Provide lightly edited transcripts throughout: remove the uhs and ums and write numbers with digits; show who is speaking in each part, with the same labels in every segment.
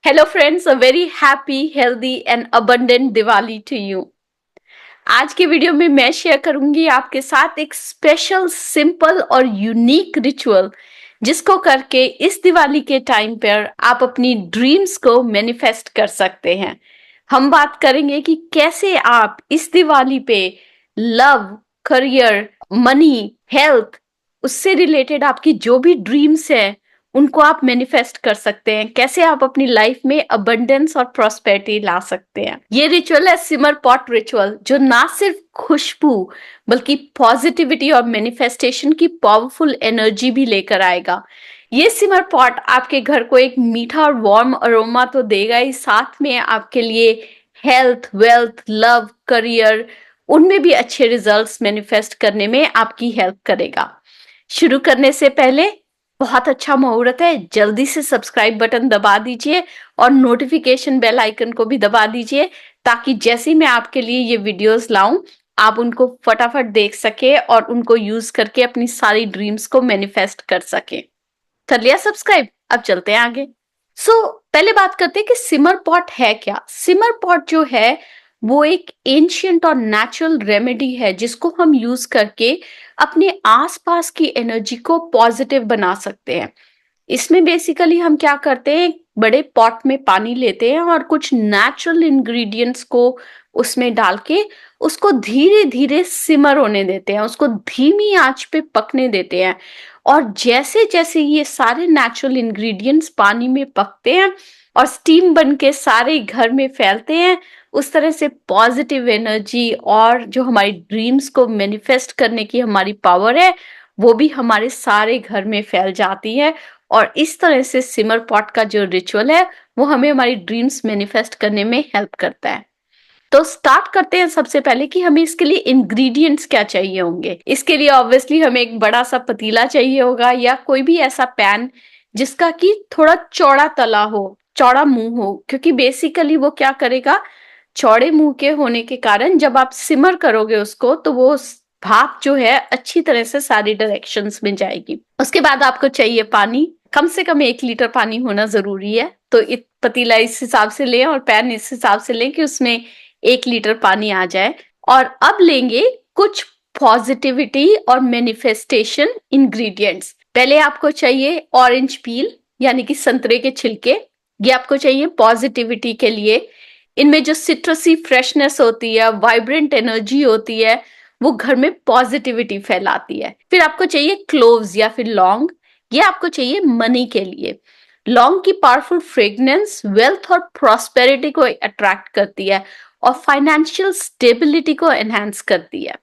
Speaker 1: Hello friends, a very happy, healthy and abundant Diwali to you. आज के video में मैं शेयर करूंगी आपके साथ एक स्पेशल, सिंपल और यूनिक रिचुअल जिसको करके इस दिवाली के टाइम पर आप अपनी ड्रीम्स को मैनिफेस्ट कर सकते हैं। हम बात करेंगे कि कैसे आप इस दिवाली पे लव, करियर, मनी, हेल्थ, उससे रिलेटेड आपकी जो भी ड्रीम्स हैं उनको आप मैनिफेस्ट कर सकते हैं, कैसे आप अपनी लाइफ में अबंडेंस और प्रॉस्पेरिटी ला सकते हैं। ये रिचुअल है सिमर पॉट रिचुअल, जो ना सिर्फ खुशबू बल्कि पॉजिटिविटी और मैनिफेस्टेशन की पावरफुल एनर्जी भी लेकर आएगा। ये सिमर पॉट आपके घर को एक मीठा और वार्म अरोमा तो देगा ही, साथ में आपके लिए हेल्थ, वेल्थ, लव, करियर, उनमें भी अच्छे रिजल्ट्स मैनिफेस्ट करने में आपकी हेल्प करेगा। शुरू करने से पहले बहुत अच्छा मुहूर्त है, जल्दी से सब्सक्राइब बटन दबा दीजिए और नोटिफिकेशन बेल आइकन को भी दबा दीजिए, ताकि जैसे ही मैं आपके लिए ये वीडियोस लाऊं आप उनको फटाफट देख सके और उनको यूज करके अपनी सारी ड्रीम्स को मैनिफेस्ट कर सके। कर लिया सब्सक्राइब? अब चलते हैं आगे। पहले बात करते हैं कि सिमर पॉट है क्या। सिमर पॉट जो है वो एक एंशियंट और नेचुरल रेमेडी है जिसको हम यूज करके अपने आसपास की एनर्जी को पॉजिटिव बना सकते हैं। इसमें बेसिकली हम क्या करते हैं, बड़े पॉट में पानी लेते हैं और कुछ नेचुरल इंग्रेडिएंट्स को उसमें डाल के उसको धीरे धीरे सिमर होने देते हैं, उसको धीमी आंच पे पकने देते हैं। और जैसे जैसे ये सारे नेचुरल इंग्रेडिएंट्स पानी में पकते हैं और स्टीम बन के सारे घर में फैलते हैं, उस तरह से पॉजिटिव एनर्जी और जो हमारी ड्रीम्स को मैनिफेस्ट करने की हमारी पावर है वो भी हमारे सारे घर में फैल जाती है। और इस तरह से सिमर पॉट का जो रिचुअल है वो हमें हमारी ड्रीम्स मैनिफेस्ट करने में हेल्प करता है। तो स्टार्ट करते हैं सबसे पहले कि हमें इसके लिए इंग्रेडिएंट्स क्या चाहिए होंगे। इसके लिए ऑब्वियसली हमें एक बड़ा सा पतीला चाहिए होगा या कोई भी ऐसा पैन जिसका कि थोड़ा चौड़ा तला हो, चौड़ा मुंह हो, क्योंकि बेसिकली वो क्या करेगा, चौड़े मुंह के होने के कारण जब आप सिमर करोगे उसको तो वो भाप जो है अच्छी तरह से सारी डायरेक्शंस में जाएगी। उसके बाद आपको चाहिए पानी, कम से कम 1 लीटर पानी होना जरूरी है। तो पतीला इस हिसाब से लें और पैन इस हिसाब से लें कि उसमें 1 लीटर पानी आ जाए। और अब लेंगे कुछ पॉजिटिविटी और मैनिफेस्टेशन इंग्रेडिएंट्स। पहले आपको चाहिए ऑरेंज पील यानी कि संतरे के छिलके, ये आपको चाहिए पॉजिटिविटी के लिए। इनमें जो सिट्रसी फ्रेशनेस होती है, वाइब्रेंट एनर्जी होती है, वो घर में पॉजिटिविटी फैलाती है। फिर आपको चाहिए क्लोव्स या फिर लौंग, ये आपको चाहिए मनी के लिए। लौंग की पावरफुल फ्रेग्रेंस वेल्थ और प्रॉस्पेरिटी को अट्रैक्ट करती है और फाइनेंशियल स्टेबिलिटी को एनहांस करती है।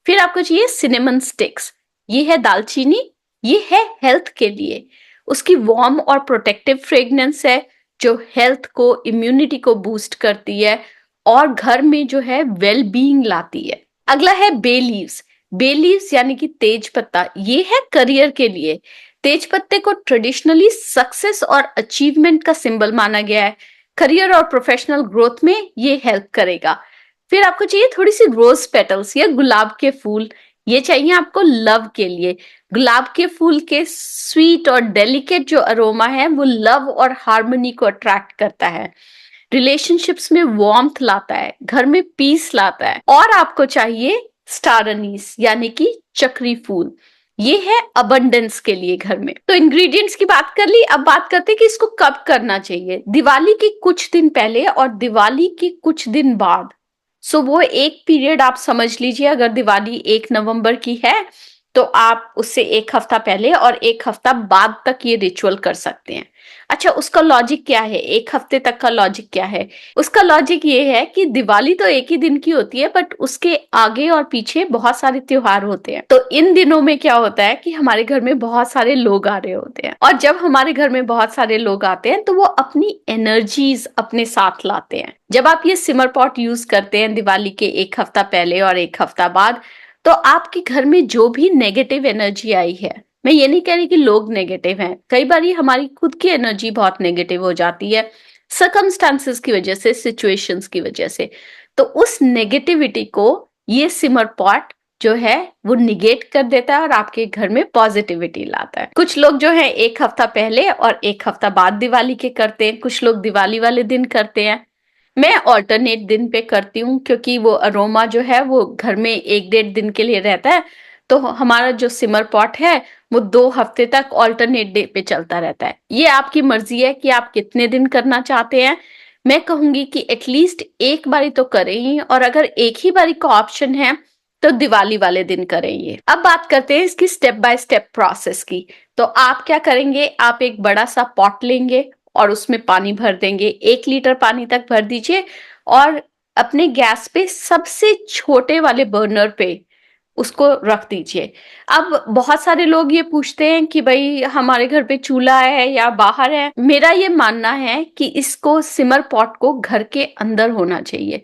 Speaker 1: फिर आपको चाहिए सिनेमन स्टिक्स, ये है दालचीनी, ये है हेल्थ के लिए। उसकी वार्म और प्रोटेक्टिव फ्रेग्रेंस है जो हेल्थ को, इम्यूनिटी को बूस्ट करती है और घर में जो है वेल बीइंग लाती है। अगला है बे लीव्स। बे लीव्स यानी कि तेज पत्ता, ये है करियर के लिए। तेज पत्ते को ट्रेडिशनली सक्सेस और अचीवमेंट का सिंबल माना गया है। करियर और प्रोफेशनल ग्रोथ में ये हेल्प करेगा। फिर आपको चाहिए थोड़ी सी रोज पेटल्स या गुलाब के फूल, ये चाहिए आपको लव के लिए। गुलाब के फूल के स्वीट और डेलिकेट जो अरोमा है वो लव और हार्मनी को अट्रैक्ट करता है, रिलेशनशिप्स में वार्मथ लाता है, घर में पीस लाता है। और आपको चाहिए स्टार अनीस यानी कि चक्री फूल, ये है अबंडेंस के लिए घर में। तो इंग्रेडिएंट्स की बात कर ली, अब बात करते हैं कि इसको कब करना चाहिए। दिवाली के कुछ दिन पहले और दिवाली के कुछ दिन बाद। वो एक पीरियड आप समझ लीजिए, अगर दिवाली 1 नवंबर की है तो आप उससे 1 हफ्ता पहले और 1 हफ्ता बाद तक ये रिचुअल कर सकते हैं। अच्छा, उसका लॉजिक क्या है, 1 हफ्ते तक का लॉजिक क्या है? उसका लॉजिक ये है कि दिवाली तो एक ही दिन की होती है, बट उसके आगे और पीछे बहुत सारे त्योहार होते हैं। तो इन दिनों में क्या होता है कि हमारे घर में बहुत सारे लोग आ रहे होते हैं, और जब हमारे घर में बहुत सारे लोग आते हैं तो वो अपनी एनर्जीज अपने साथ लाते हैं। जब आप ये सिमर पॉट यूज करते हैं दिवाली के 1 हफ्ता पहले और 1 हफ्ता बाद, तो आपके घर में जो भी नेगेटिव एनर्जी आई है, मैं ये नहीं कह रही कि लोग नेगेटिव हैं, कई बार हमारी खुद की एनर्जी बहुत नेगेटिव हो जाती है सर्कमस्टांसेस की वजह से, सिचुएशंस की वजह से। तो उस नेगेटिविटी को ये सिमर पॉट जो है वो निगेट कर देता है और आपके घर में पॉजिटिविटी लाता है। कुछ लोग जो है एक हफ्ता पहले और एक हफ्ता बाद दिवाली के करते हैं, कुछ लोग दिवाली वाले दिन करते हैं। मैं ऑल्टरनेट दिन पे करती हूँ क्योंकि वो अरोमा जो है वो घर में 1-1.5 दिन के लिए रहता है। तो हमारा जो सिमर पॉट है वो 2 हफ्ते तक ऑल्टरनेट डे पे चलता रहता है। ये आपकी मर्जी है कि आप कितने दिन करना चाहते हैं। मैं कहूंगी कि एटलीस्ट एक बारी तो करें ही, और अगर एक ही बारी का ऑप्शन है तो दिवाली वाले दिन करें ये। अब बात करते हैं इसकी स्टेप बाय स्टेप प्रोसेस की। तो आप क्या करेंगे, आप एक बड़ा सा पॉट लेंगे और उसमें पानी भर देंगे, 1 लीटर पानी तक भर दीजिए और अपने गैस पे सबसे छोटे वाले बर्नर पे उसको रख दीजिए। अब बहुत सारे लोग ये पूछते हैं कि भाई हमारे घर पे चूल्हा है या बाहर है। मेरा ये मानना है कि इसको सिमर पॉट को घर के अंदर होना चाहिए।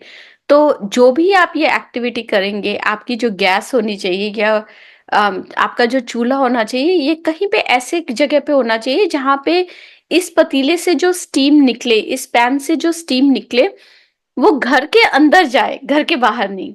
Speaker 1: तो जो भी आप ये एक्टिविटी करेंगे, आपकी जो गैस होनी चाहिए या आपका जो चूल्हा होना चाहिए, ये कहीं पे ऐसे जगह पे होना चाहिए जहां पे इस पतीले से जो स्टीम निकले, इस पैन से जो स्टीम निकले, वो घर के अंदर जाए, घर के बाहर नहीं।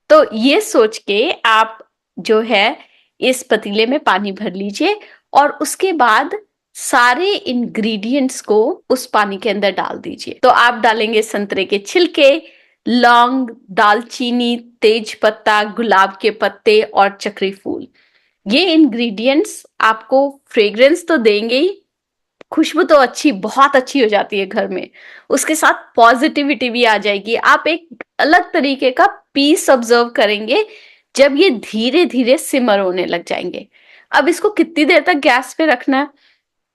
Speaker 1: तो ये सोच के आप जो है इस पतीले में पानी भर लीजिए और उसके बाद सारे इंग्रेडिएंट्स को उस पानी के अंदर डाल दीजिए। तो आप डालेंगे संतरे के छिलके, लौंग, दालचीनी, तेज पत्ता, गुलाब के पत्ते और चक्री फूल। ये इंग्रेडिएंट्स आपको फ्रेग्रेंस तो देंगे ही, खुशबू तो अच्छी, बहुत अच्छी हो जाती है घर में, उसके साथ पॉजिटिविटी भी आ जाएगी। आप एक अलग तरीके का पीस ऑब्जर्व करेंगे जब ये धीरे धीरे सिमर होने लग जाएंगे। अब इसको कितनी देर तक गैस पे रखना है,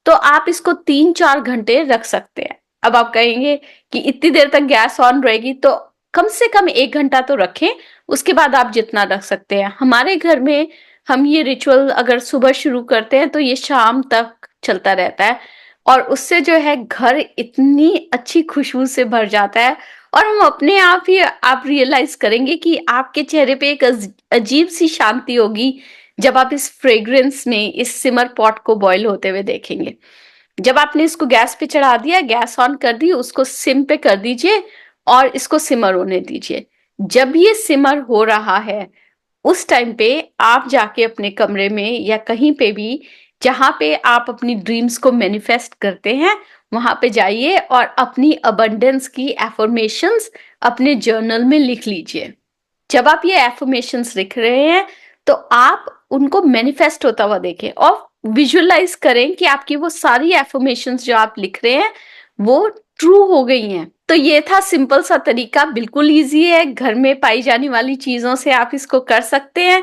Speaker 1: तो आप इसको 3-4 घंटे रख सकते हैं। अब आप कहेंगे कि इतनी देर तक गैस ऑन रहेगी, तो कम से कम 1 घंटा तो रखें, उसके बाद आप जितना रख सकते हैं। हमारे घर में हम ये रिचुअल अगर सुबह शुरू करते हैं तो ये शाम तक चलता रहता है और उससे जो है घर इतनी अच्छी खुशबू से भर जाता है और हम अपने आप ही आप रियलाइज करेंगे कि आपके चेहरे पे एक अजीब सी शांति होगी जब आप इस फ्रेग्रेंस में इस सिमर पॉट को बॉईल होते हुए देखेंगे। जब आपने इसको गैस पे चढ़ा दिया, गैस ऑन कर दी, उसको सिम पे कर दीजिए और इसको सिमर होने दीजिए। जब ये सिमर हो रहा है उस टाइम पे आप जाके अपने कमरे में या कहीं पे भी जहां पे आप अपनी ड्रीम्स को मैनिफेस्ट करते हैं वहां पे जाइए और अपनी अबंडेंस की एफर्मेशंस अपने जर्नल में लिख लीजिए। जब आप ये एफर्मेशंस लिख रहे हैं तो आप उनको मैनिफेस्ट होता हुआ देखें और विजुअलाइज करें कि आपकी वो सारी एफर्मेशंस जो आप लिख रहे हैं वो ट्रू हो गई हैं। तो ये था सिंपल सा तरीका, बिल्कुल इजी है, घर में पाई जाने वाली चीजों से आप इसको कर सकते हैं।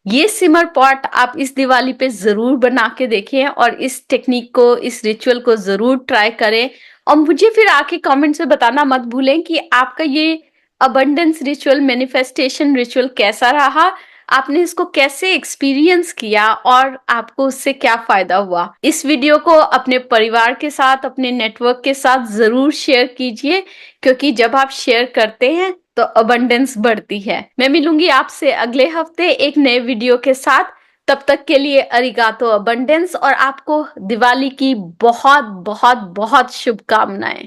Speaker 1: ये सिमर पॉट आप इस दिवाली पे जरूर बना के देखें और इस टेक्निक को, इस रिचुअल को जरूर ट्राई करें और मुझे फिर आके कमेंट से बताना मत भूलें कि आपका ये अबंडेंस रिचुअल, मैनिफेस्टेशन रिचुअल कैसा रहा, आपने इसको कैसे एक्सपीरियंस किया और आपको उससे क्या फायदा हुआ। इस वीडियो को अपने परिवार के साथ, अपने नेटवर्क के साथ जरूर शेयर कीजिए क्योंकि जब आप शेयर करते हैं तो अबंडेंस बढ़ती है। मैं मिलूंगी आपसे अगले हफ्ते एक नए वीडियो के साथ। तब तक के लिए अरिगातो अबंडेंस और आपको दिवाली की बहुत बहुत बहुत शुभकामनाएं।